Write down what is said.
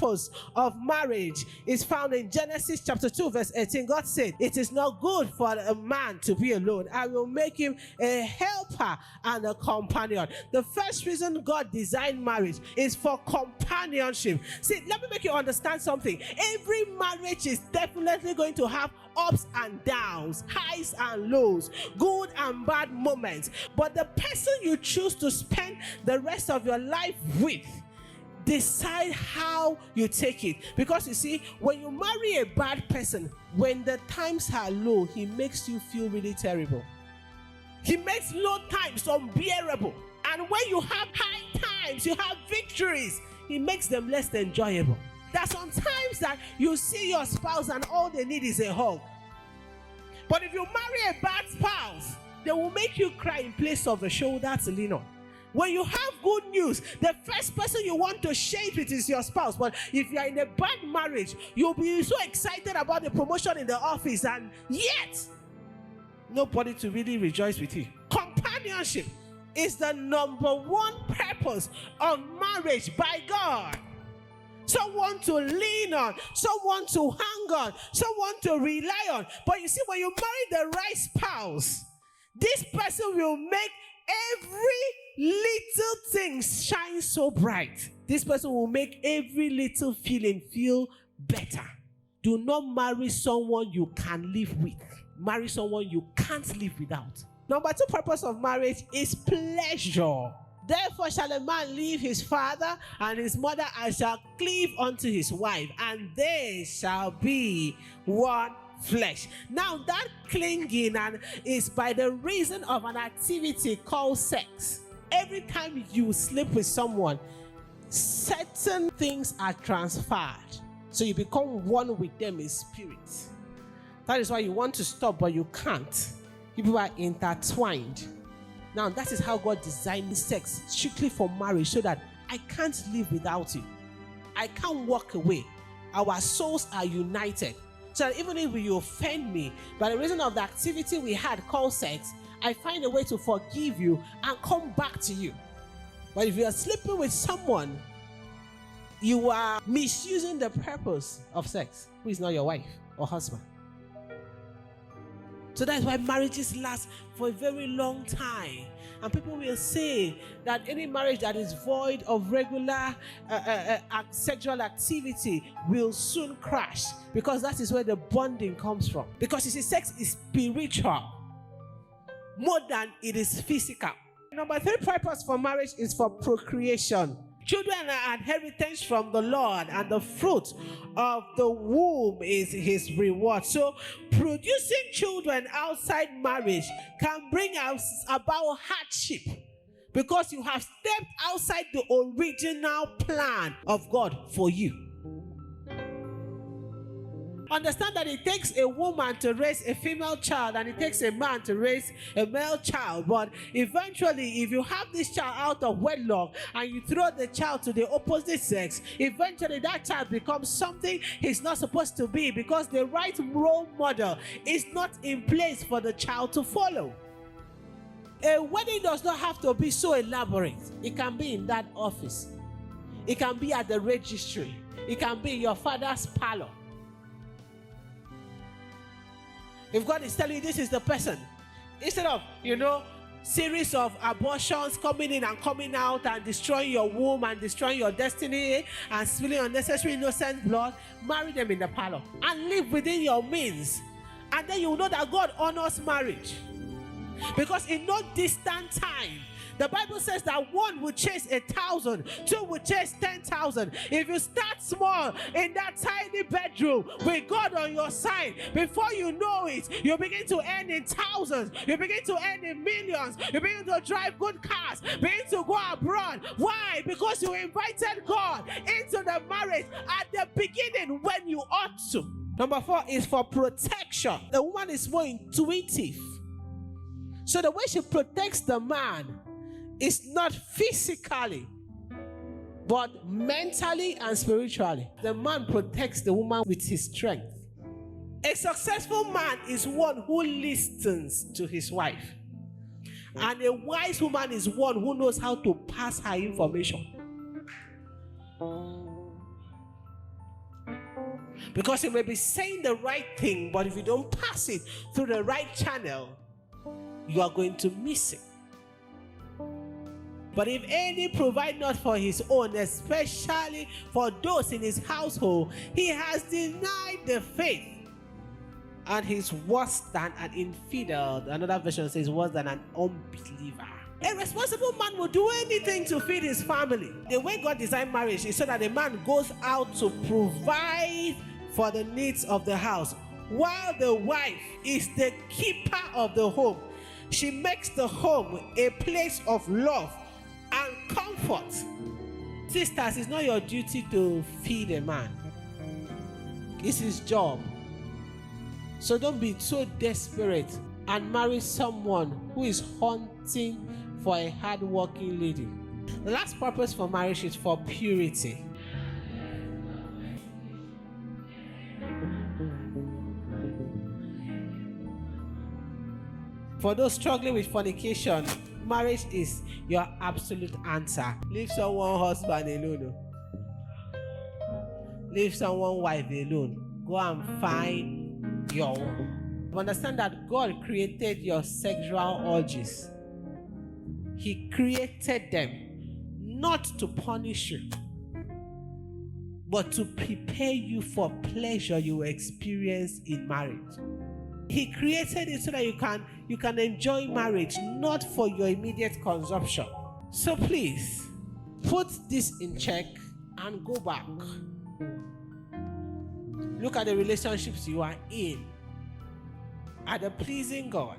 purpose of marriage is found in Genesis chapter 2 verse 18. God said, it is not good for a man to be alone. I will make him a helper and a companion. The first reason God designed marriage is for companionship. See, let me make you understand something. Every marriage is definitely going to have ups and downs, highs and lows, good and bad moments. But the person you choose to spend the rest of your life with, decide how you take it. Because you see, when you marry a bad person, when the times are low, he makes you feel really terrible. He makes low times unbearable. And when you have high times, you have victories, he makes them less enjoyable. There's sometimes that you see your spouse and all they need is a hug. But if you marry a bad spouse, they will make you cry in place of a shoulder to lean on. When you have good news, the first person you want to share it with is your spouse. But if you are in a bad marriage, you'll be so excited about the promotion in the office, and yet nobody to really rejoice with you. Companionship is the number one purpose of marriage by God. Someone to lean on, someone to hang on, someone to rely on. But you see, when you marry the right spouse, this person will make every little thing shine so bright. This person will make every little feeling feel better. Do not marry someone you can live with. Marry someone you can't live without. Number two purpose of marriage is pleasure. Therefore shall a man leave his father and his mother, and shall cleave unto his wife, and they shall be one flesh. Now that clinging and is by the reason of an activity called sex. Every time you sleep with someone, certain things are transferred. So you become one with them in spirit. That is why you want to stop, but you can't. People are intertwined. Now that is how God designed sex, strictly for marriage, so that I can't live without you. I can't walk away. Our souls are united. So that even if you offend me, by the reason of the activity we had called sex, I find a way to forgive you and come back to you. But if you are sleeping with someone, you are misusing the purpose of sex, who is not your wife or husband. So that's why marriages last for a very long time. And people will say that any marriage that is void of regular sexual activity will soon crash, because that is where the bonding comes from. Because you see, sex is spiritual more than it is physical. Number three purpose for marriage is for procreation. Children are inheritance from the Lord, and the fruit of the womb is his reward. So producing children outside marriage can bring us about hardship, because you have stepped outside the original plan of God for you. Understand that it takes a woman to raise a female child, and it takes a man to raise a male child. But eventually, if you have this child out of wedlock and you throw the child to the opposite sex, eventually that child becomes something he's not supposed to be, because the right role model is not in place for the child to follow. A wedding does not have to be so elaborate. It can be in that office. It can be at the registry. It can be in your father's parlor. If God is telling you this is the person, instead of, series of abortions coming in and coming out and destroying your womb and destroying your destiny and spilling unnecessary innocent blood, marry them in the parlor and live within your means. And then you will know that God honors marriage. Because in no distant time, the Bible says that one will chase 1,000, two will chase 10,000. If you start small in that tiny bedroom with God on your side, before you know it, you begin to earn in thousands, you begin to earn in millions, you begin to drive good cars, begin to go abroad. Why? Because you invited God into the marriage at the beginning when you ought to. Number four is for protection. The woman is more intuitive. So the way she protects the man is not physically, but mentally and spiritually. The man protects the woman with his strength. A successful man is one who listens to his wife. And a wise woman is one who knows how to pass her information. Because you may be saying the right thing, but if you don't pass it through the right channel, you are going to miss it. But if any provide not for his own, especially for those in his household, he has denied the faith and he's worse than an infidel. Another version says worse than an unbeliever. A responsible man will do anything to feed his family. The way God designed marriage is so that the man goes out to provide for the needs of the house, while the wife is the keeper of the home. She makes the home a place of love and comfort. Sisters, it's not your duty to feed a man. It's his job. So don't be so desperate and marry someone who is hunting for a hard-working lady. The last purpose for marriage is for purity. For those struggling with fornication, marriage is your absolute answer. Leave someone husband alone. Leave someone wife alone. Go and find your own. Understand that God created your sexual urges. He created them not to punish you, but to prepare you for pleasure you will experience in marriage. He created it so that you can enjoy marriage, not for your immediate consumption. So please, put this in check and go back. Look at the relationships you are in. Are they pleasing God?